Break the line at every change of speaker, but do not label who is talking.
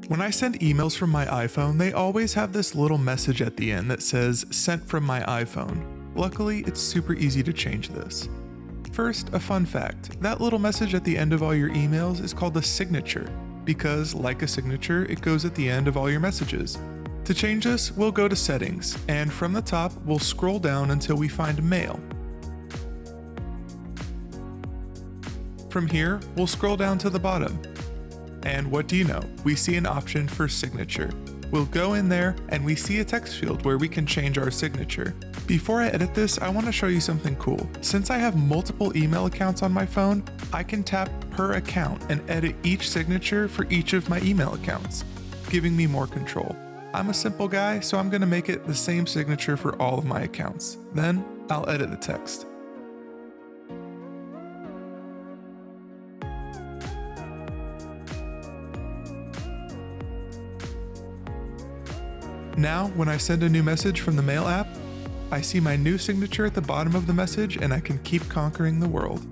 When I send emails from my iPhone, they always have this little message at the end that says, "Sent from my iPhone." Luckily, it's super easy to change this. First, a fun fact. That little message at the end of all your emails is called a signature, because, like a signature, it goes at the end of all your messages. To change this, we'll go to Settings, and from the top, we'll scroll down until we find Mail. From here, we'll scroll down to the bottom. And what do you know? We see an option for signature. We'll go in there and we see a text field where we can change our signature. Before I edit this, I want to show you something cool. Since I have multiple email accounts on my phone, I can tap per account and edit each signature for each of my email accounts, giving me more control. I'm a simple guy, so I'm going to make it the same signature for all of my accounts. Then I'll edit the text. Now, when I send a new message from the Mail app, I see my new signature at the bottom of the message and I can keep conquering the world.